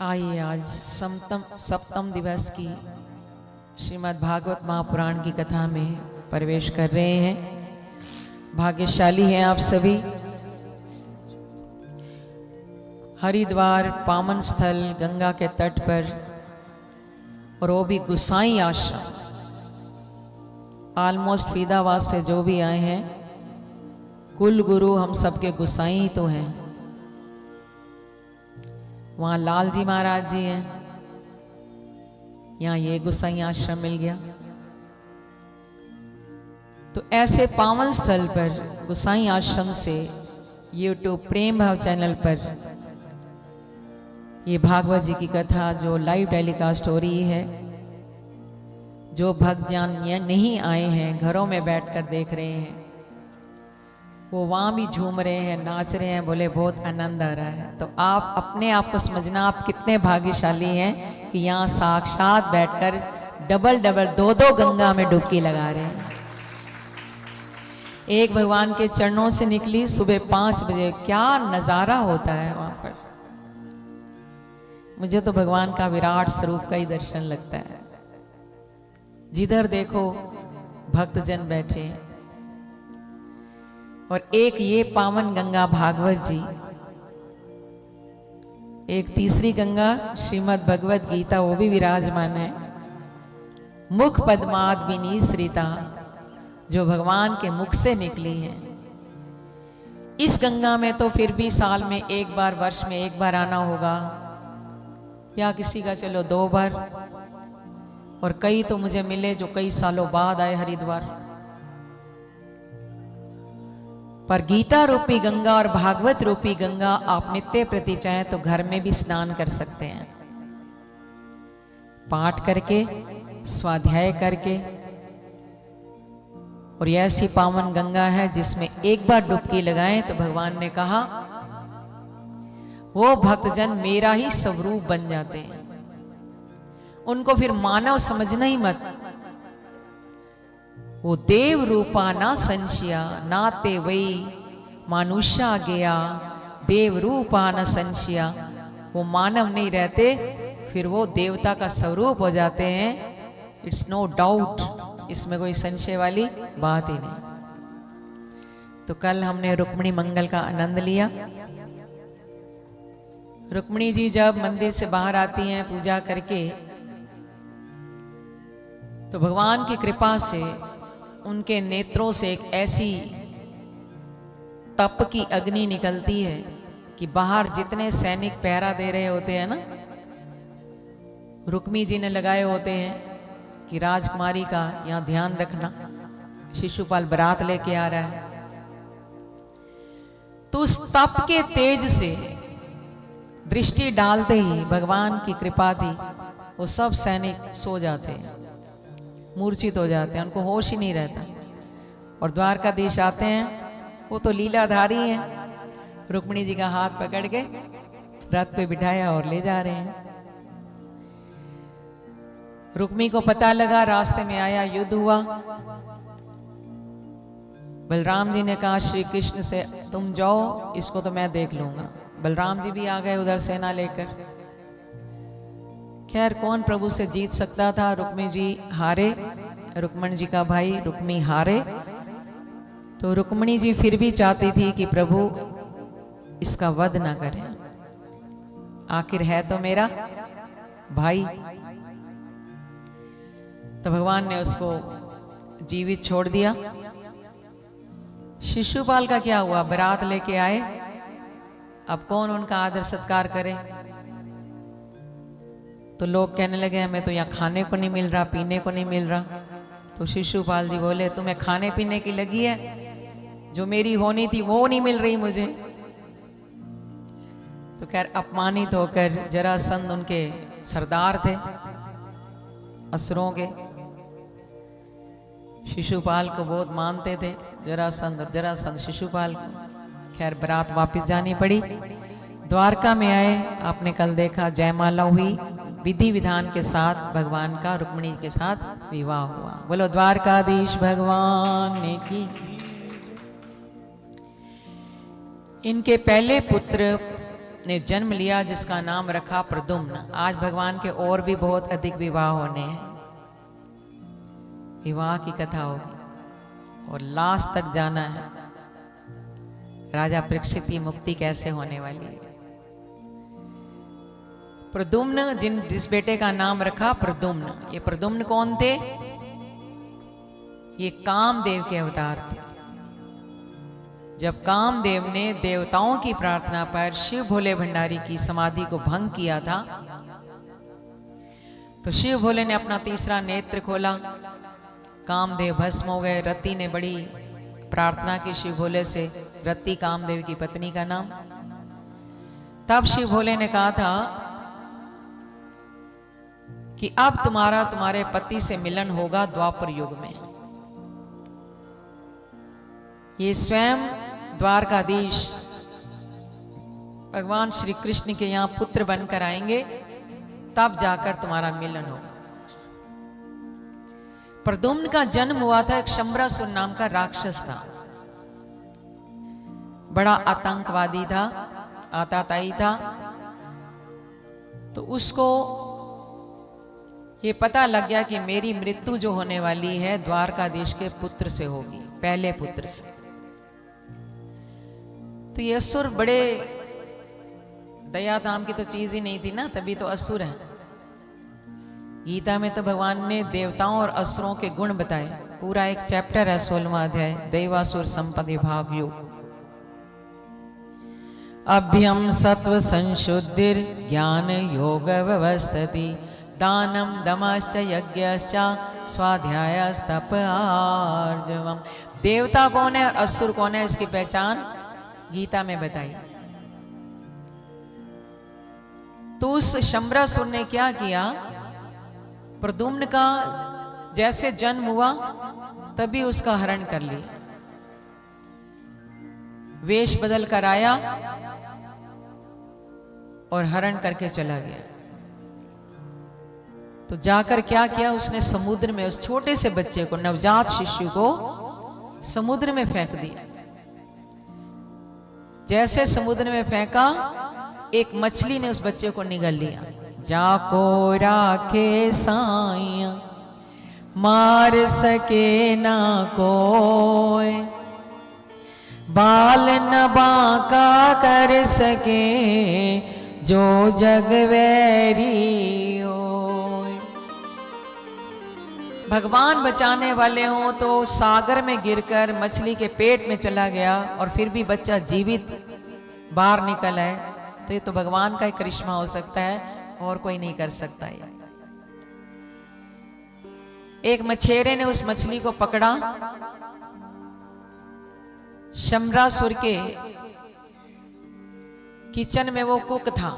आइए आज सप्तम दिवस की श्रीमद् भागवत महापुराण की कथा में प्रवेश कर रहे हैं। भाग्यशाली हैं आप सभी। हरिद्वार पावन स्थल गंगा के तट पर, और वो भी गुसाई आश्रम। ऑलमोस्ट फरीदाबाद से जो भी आए हैं, कुल गुरु हम सबके गुसाई ही तो हैं। वहाँ लाल जी महाराज जी हैं, यहाँ ये गुसाई आश्रम मिल गया। तो ऐसे पावन स्थल पर गुसाई आश्रम से YouTube प्रेम भाव चैनल पर ये भागवत जी की कथा जो लाइव टेलीकास्ट हो रही है, जो भक्तजन नहीं आए हैं, घरों में बैठकर देख रहे हैं, वो वहाँ भी झूम रहे हैं, नाच रहे हैं, बोले बहुत आनंद आ रहा है। तो आप अपने आप को समझना, आप कितने भाग्यशाली हैं कि यहाँ साक्षात बैठकर डबल दो गंगा में डुबकी लगा रहे हैं। एक भगवान के चरणों से निकली सुबह 5 बजे, क्या नज़ारा होता है वहाँ पर। मुझे तो भगवान का विराट स्वरूप का ही दर्शन लगता है। जिधर देखो भक्तजन बैठे हैं। और एक ये पावन गंगा भागवत जी, एक तीसरी गंगा श्रीमद् भगवत गीता, वो भी विराजमान है। मुख पद्माद विनीसरिता, जो भगवान के मुख से निकली है। इस गंगा में तो फिर भी साल में एक बार, वर्ष में एक बार आना होगा, या किसी का चलो 2 बार, और कई तो मुझे मिले जो कई सालों बाद आए हरिद्वार। पर गीता रूपी गंगा और भागवत रूपी गंगा आप नित्य प्रति चाहें तो घर में भी स्नान कर सकते हैं, पाठ करके, स्वाध्याय करके। और ये ऐसी पावन गंगा है जिसमें एक बार डुबकी लगाएं तो भगवान ने कहा वो भक्तजन मेरा ही स्वरूप बन जाते हैं। उनको फिर मानव समझना ही मत। वो देव रूपा ना संशया, नाते वही मानुष्या गया, देव रूपा न संशया। वो मानव नहीं रहते, फिर वो देवता का स्वरूप हो जाते हैं। इट्स नो डाउट, इसमें कोई संशय वाली बात ही नहीं। तो कल हमने रुक्मिणी मंगल का आनंद लिया। रुक्मिणी जी जब मंदिर से बाहर आती हैं पूजा करके, तो भगवान की कृपा से उनके नेत्रों से एक ऐसी तप की अग्नि निकलती है कि बाहर जितने सैनिक पहरा दे रहे होते हैं ना, रुक्मी जी ने लगाए होते हैं कि राजकुमारी का यहाँ ध्यान रखना, शिशुपाल बारात लेके आ रहा है। तो उस तप के तेज से दृष्टि डालते ही भगवान की कृपा थी, वो सब सैनिक सो जाते हैं, मूर्छित हो जाते हैं, उनको होश ही नहीं रहता। और द्वारकाधीश आते हैं, वो तो लीलाधारी हैं, रुक्मिणी जी का हाथ पकड़ के रथ पे बिठाया और ले जा रहे हैं। रुक्मी को पता लगा, रास्ते में आया, युद्ध हुआ। बलराम जी ने कहा श्री कृष्ण से तुम जाओ, इसको तो मैं देख लूंगा। बलराम जी भी आ गए उधर सेना लेकर। खैर कौन प्रभु से जीत सकता था। रुक्मी जी हारे, रुक्मण जी का भाई रुक्मी हारे। तो रुक्मिणी जी फिर भी चाहती थी कि प्रभु इसका वध ना करें, आखिर है तो मेरा भाई। तो भगवान ने उसको जीवित छोड़ दिया। शिशुपाल का क्या हुआ, बारात लेके आए, अब कौन उनका आदर सत्कार करे। तो लोग कहने लगे हमें तो यहाँ खाने को नहीं मिल रहा, पीने को नहीं मिल रहा। तो शिशुपाल जी बोले तुम्हें खाने पीने की लगी है, जो मेरी होनी थी वो नहीं मिल रही मुझे। तो खैर अपमानित होकर, जरासंध उनके सरदार थे असुरों के, शिशुपाल को बहुत मानते थे जरासंध, और जरासंध शिशुपाल को। खैर बारात वापस जानी पड़ी। द्वारका में आए, आपने कल देखा जयमाला हुई, विधि विधान के साथ भगवान का रुक्मिणी के साथ विवाह हुआ। बोलो द्वारकाधीश भगवान ने की। इनके पहले पुत्र ने जन्म लिया जिसका नाम रखा प्रद्युम्न। आज भगवान के और भी बहुत अधिक विवाह होने हैं, विवाह की कथा होगी और लास्ट तक जाना है राजा परीक्षित की मुक्ति कैसे होने वाली है। प्रद्युम्न जिस बेटे का नाम रखा प्रद्युम्न, ये प्रद्युम्न कौन थे? ये कामदेव के अवतार थे। जब कामदेव ने देवताओं की प्रार्थना पर शिव भोले भंडारी की समाधि को भंग किया था, तो शिव भोले ने अपना तीसरा नेत्र खोला, कामदेव भस्म हो गए। रति ने बड़ी प्रार्थना की शिव भोले से, रति कामदेव की पत्नी का नाम। तब शिव भोले ने कहा था कि अब तुम्हारे पति से मिलन होगा द्वापर युग में। ये स्वयं द्वारकाधीश भगवान श्री कृष्ण के यहां पुत्र बनकर आएंगे, तब जाकर तुम्हारा मिलन होगा। प्रद्युम्न का जन्म हुआ था, एक शंबरासुर नाम का राक्षस था, बड़ा आतंकवादी था, आताताई था। तो उसको ये पता लग गया कि मेरी मृत्यु जो होने वाली है द्वारकाधीश के पुत्र से होगी, पहले पुत्र से। तो ये असुर बड़े, दया नाम की तो चीज ही नहीं थी ना, तभी तो असुर है। गीता में तो भगवान ने देवताओं और असुरों के गुण बताए, पूरा एक चैप्टर है 16वां अध्याय, दैवासुर संपदि भाग योग। अभ्यम सत्व संशुद्धिर ज्ञान योग व्यवस्थिति दानम दमश्च यज्ञश्च स्वाध्यायस्तप आर्जवम। देवता कौन है और असुर कौन है, इसकी पहचान गीता में बताई। तो उस शंबरासुर ने क्या किया, प्रद्युम्न का जैसे जन्म हुआ तभी उसका हरण कर लिया, वेश बदल कर आया और हरण करके चला गया। तो जाकर क्या किया उसने, समुद्र में उस छोटे से बच्चे को, नवजात शिशु को समुद्र में फेंक दिया। जैसे समुद्र में फेंका, एक मछली ने उस बच्चे को निगल लिया। जाको राखे साइया मार सके ना कोई, बाल न बांका कर सके जो जग वैरी हो। भगवान बचाने वाले हों तो सागर में गिरकर मछली के पेट में चला गया और फिर भी बच्चा जीवित बाहर निकल आए, तो ये तो भगवान का ही करिश्मा हो सकता है, और कोई नहीं कर सकता है। एक मछेरे ने उस मछली को पकड़ा, शंबरासुर के किचन में वो कुक था,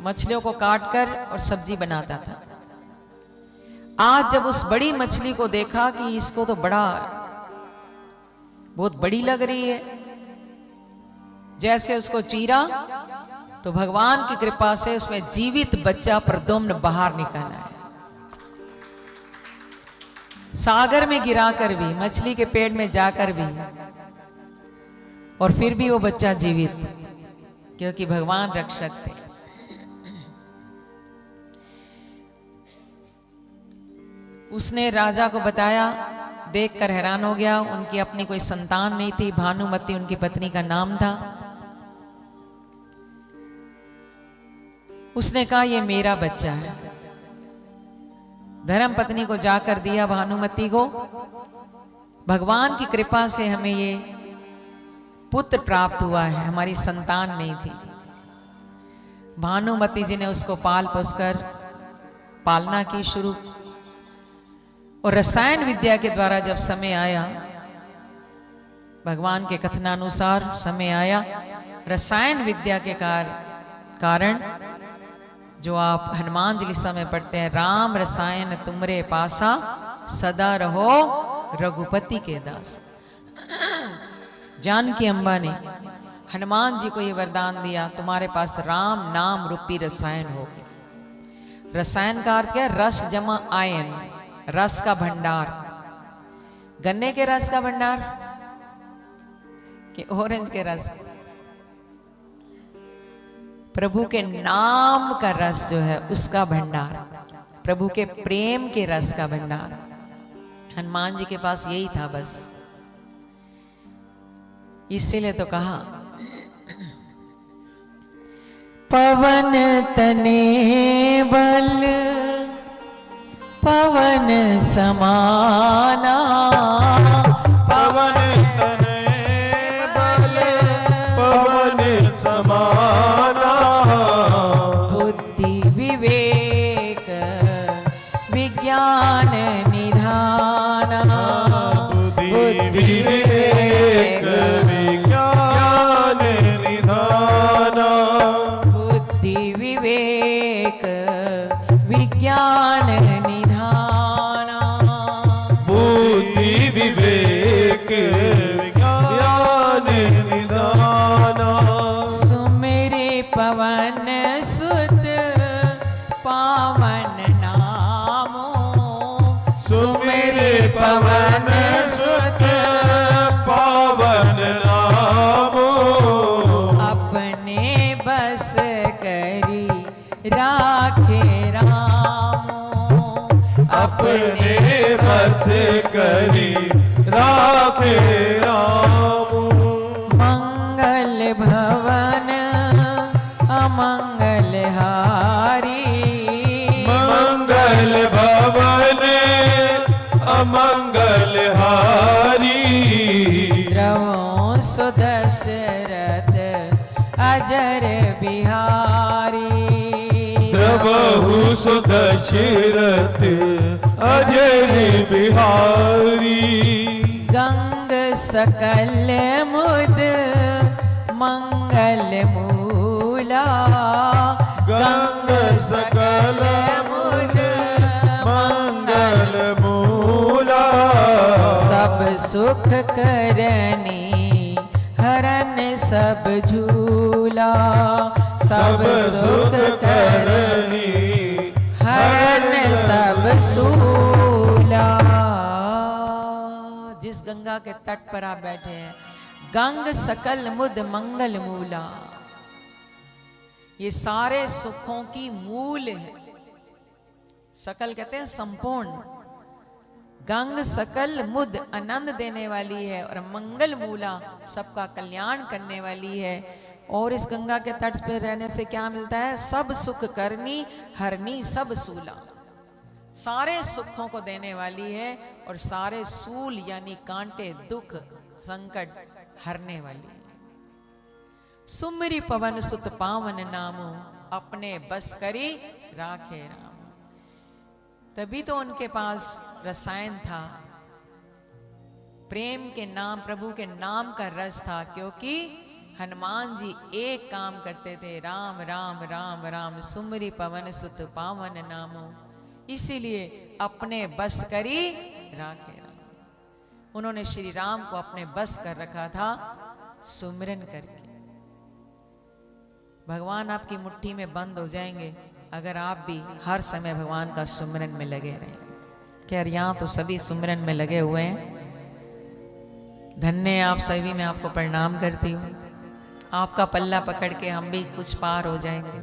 मछलियों को काटकर और सब्जी बनाता था। आज जब उस बड़ी मछली को देखा कि इसको तो बहुत बड़ी लग रही है, जैसे उसको चीरा तो भगवान की कृपा से उसमें जीवित बच्चा प्रद्युम्न बाहर निकल आया। सागर में गिराकर भी, मछली के पेट में जाकर भी, और फिर भी वो बच्चा जीवित, क्योंकि भगवान रक्षक थे। उसने राजा को बताया, देखकर हैरान हो गया। उनकी अपनी कोई संतान नहीं थी, भानुमति उनकी पत्नी का नाम था। उसने कहा ये मेरा बच्चा है। धर्म पत्नी को जाकर दिया भानुमति को। भगवान की कृपा से हमें ये पुत्र प्राप्त हुआ है, हमारी संतान नहीं थी। भानुमति जी ने उसको पाल पोसकर पालना की शुरू, और रसायन विद्या के द्वारा जब समय आया, भगवान के कथनानुसार समय आया, रसायन विद्या के कारण जो आप हनुमान चालीसा में पढ़ते हैं, राम रसायन तुमरे पासा सदा रहो रघुपति के दास। जानकी अम्बा ने हनुमान जी को ये वरदान दिया, तुम्हारे पास राम नाम रूपी रसायन हो। रसायन का अर्थ क्या है? रस जमा आयन, रस का भंडार। गन्ने के रस का भंडार कि ऑरेंज के रस? प्रभु के नाम का रस जो है उसका भंडार, प्रभु के प्रेम के रस का भंडार। हनुमान जी के पास यही था बस। इसीलिए तो कहा पवन तने बल पवन समाना, पवन तने बल पवन समाना, बुद्धि विवेक विज्ञान निधाना, बुद्धि विवेक विज्ञान निधाना, बुद्धि विवेक विज्ञान निधाना, बुद्धि विवेक विज्ञान निधाना, सुमिरे पवन सुत पावन नामो, सुमिरे पवन सुत पावन नामो, अपने बस करी राखे रामो, अपने बस करी राखे रामो, मंगल भवन अमंगल हारी, मंगल भवन अमंगल हारी, द्रवों सुदशरथ अजर बिहारी, द्रवहु सुदशरथ अजर बिहारी, गंग सकल मुद मंगल मूला, गंग सकल मुद मंगल मूला, सब सुख करनी हरन सब झूला, सब सुख करनी हरन सब सूला। जिस गंगा के तट पर आप बैठे हैं, गंग सकल मुद मंगल मूला, ये सारे सुखों की मूल है। सकल कहते हैं संपूर्ण, गंग सकल मुद आनंद देने वाली है और मंगल मूला सबका कल्याण करने वाली है। और इस गंगा के तट पर रहने से क्या मिलता है? सब सुख करनी हरनी सब सूला, सारे सुखों को देने वाली है और सारे सूल यानी कांटे दुख संकट हरने वाली है। सुमिरी पवन सुत पावन नामो, अपने बस करी राखे राम। तभी तो उनके पास रसायन था, प्रेम के नाम, प्रभु के नाम का रस था, क्योंकि हनुमान जी एक काम करते थे, राम राम राम राम सुमिरी पवन सुत पावन नामो। इसीलिए अपने बस करी राखे राम। उन्होंने श्री राम को अपने बस कर रखा था सुमिरन करके। भगवान आपकी मुट्ठी में बंद हो जाएंगे अगर आप भी हर समय भगवान का सुमिरन में लगे रहें। खैर यहाँ तो सभी सुमिरन में लगे हुए हैं, धन्य आप सभी, मैं आपको प्रणाम करती हूँ। आपका पल्ला पकड़ के हम भी कुछ पार हो जाएंगे।